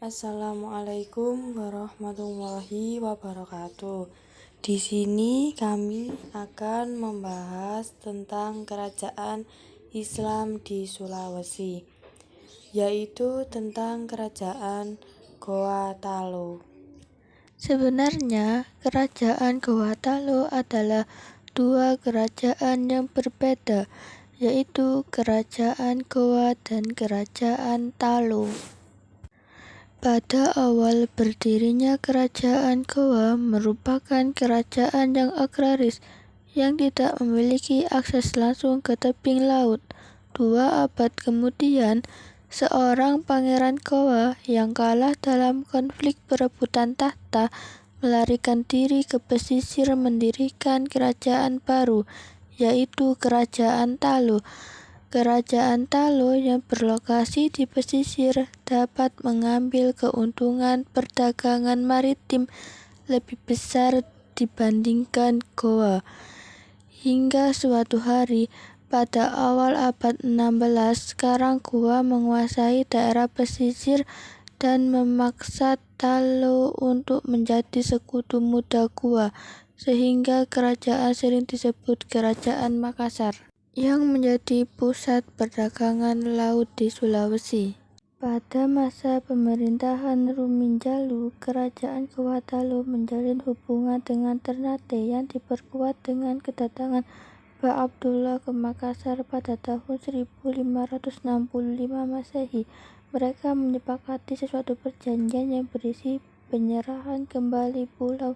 Assalamualaikum warahmatullahi wabarakatuh. Di sini kami akan membahas tentang kerajaan Islam di Sulawesi, yaitu tentang kerajaan Goa Talo. Sebenarnya, kerajaan Goa Talo adalah dua kerajaan yang berbeda, yaitu Kerajaan Goa dan Kerajaan Talo. Pada awal berdirinya Kerajaan Goa merupakan kerajaan yang agraris, yang tidak memiliki akses langsung ke tebing laut. 2 abad kemudian, seorang pangeran Goa yang kalah dalam konflik perebutan tahta melarikan diri ke pesisir mendirikan kerajaan baru, yaitu Kerajaan Talo. Kerajaan Talo yang berlokasi di pesisir dapat mengambil keuntungan perdagangan maritim lebih besar dibandingkan Goa. Hingga suatu hari, pada awal abad 16, sekarang Goa menguasai daerah pesisir dan memaksa Talo untuk menjadi sekutu muda Goa, sehingga kerajaan sering disebut Kerajaan Makassar, yang menjadi pusat perdagangan laut di Sulawesi. Pada masa pemerintahan Ruminjalu, Kerajaan Goa Talo menjalin hubungan dengan Ternate yang diperkuat dengan kedatangan Mbah Abdullah ke Makassar pada tahun 1565 Masehi. Mereka menyepakati sesuatu perjanjian yang berisi penyerahan kembali Pulau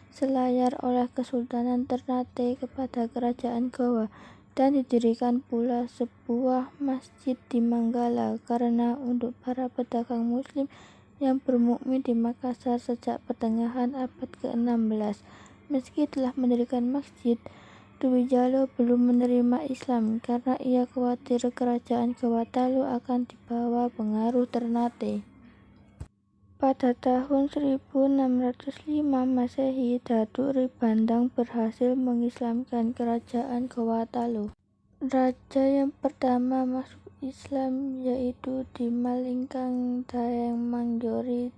Selayar oleh Kesultanan Ternate kepada Kerajaan Goa, dan didirikan pula sebuah masjid di Manggala karena untuk para pedagang muslim yang bermukmin di Makassar sejak pertengahan abad ke-16. Meski telah mendirikan masjid, Ruminjalu belum menerima Islam karena ia khawatir kerajaan Goa Talo akan dibawa pengaruh Ternate. Pada tahun 1605 Masehi, Datuk Ribandang berhasil mengislamkan kerajaan Goa Talo. Raja yang pertama masuk Islam yaitu Dimalingkang Daeng Mangjori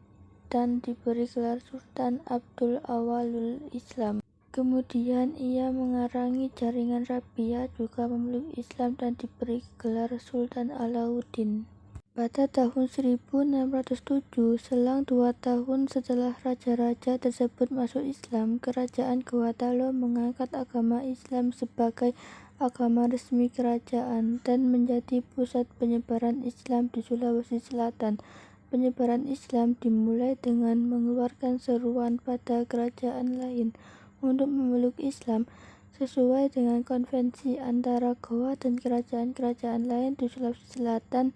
dan diberi gelar Sultan Abdul Awalul Islam. Kemudian ia mengarangi jaringan Rabi'ah juga memeluk Islam dan diberi gelar Sultan Alauddin. Pada tahun 1607, selang 2 tahun setelah raja-raja tersebut masuk Islam, Kerajaan Goa Talo mengangkat agama Islam sebagai agama resmi kerajaan dan menjadi pusat penyebaran Islam di Sulawesi Selatan. Penyebaran Islam dimulai dengan mengeluarkan seruan pada kerajaan lain untuk memeluk Islam, sesuai dengan konvensi antara Goa dan kerajaan-kerajaan lain di Sulawesi Selatan.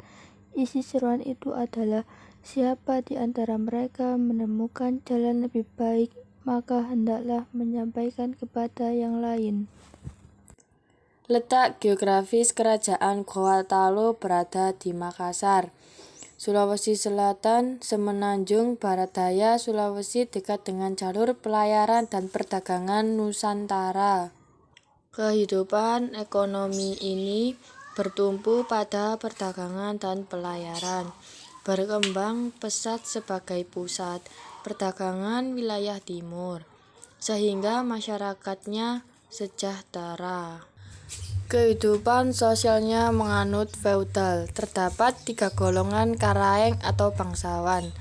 Isi seruan itu adalah, siapa di antara mereka menemukan jalan lebih baik, maka hendaklah menyampaikan kepada yang lain. Letak geografis Kerajaan Goa Talo berada di Makassar, Sulawesi Selatan, semenanjung barat daya Sulawesi, dekat dengan jalur pelayaran dan perdagangan Nusantara. Kehidupan ekonomi ini bertumpu pada perdagangan dan pelayaran, berkembang pesat sebagai pusat perdagangan wilayah timur, sehingga masyarakatnya sejahtera. Kehidupan sosialnya menganut feudal. Terdapat 3 golongan karaeng atau bangsawan,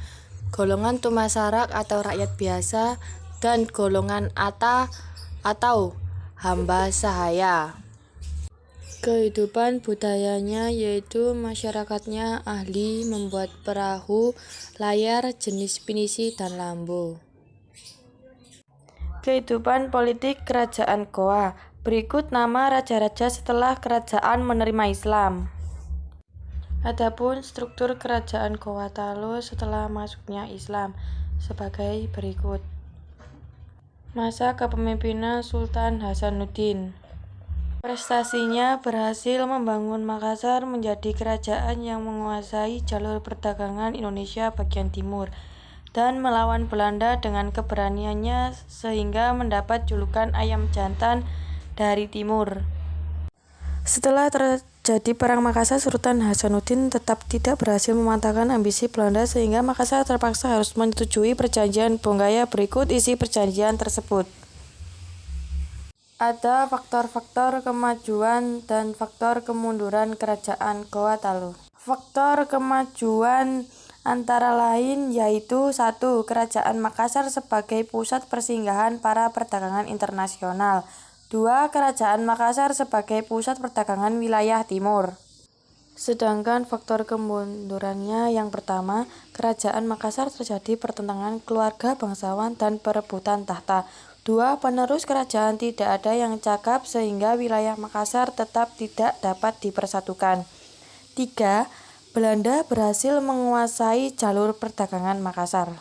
golongan tumasarak atau rakyat biasa, dan golongan ata atau hamba sahaya. Kehidupan budayanya yaitu masyarakatnya ahli membuat perahu, layar, jenis pinisi, dan lampu. Kehidupan politik Kerajaan Goa. Berikut nama raja-raja setelah kerajaan menerima Islam. Adapun struktur Kerajaan Goa Talo setelah masuknya Islam sebagai berikut. Masa kepemimpinan Sultan Hasanuddin. Prestasinya berhasil membangun Makassar menjadi kerajaan yang menguasai jalur perdagangan Indonesia bagian timur dan melawan Belanda dengan keberaniannya sehingga mendapat julukan ayam jantan dari timur. Setelah Jadi Perang Makassar Sultan Hasanuddin tetap tidak berhasil mematahkan ambisi Belanda sehingga Makassar terpaksa harus menyetujui perjanjian Bonggaya. Berikut isi perjanjian tersebut. Ada faktor-faktor kemajuan dan faktor kemunduran Kerajaan Goa Talu. Faktor kemajuan antara lain yaitu 1. Kerajaan Makassar sebagai pusat persinggahan para perdagangan internasional. 2. Kerajaan Makassar sebagai pusat perdagangan wilayah timur. Sedangkan faktor kemundurannya yang pertama, Kerajaan Makassar terjadi pertentangan keluarga bangsawan dan perebutan tahta. 2. Penerus kerajaan tidak ada yang cakap sehingga wilayah Makassar tetap tidak dapat dipersatukan. 3. Belanda berhasil menguasai jalur perdagangan Makassar.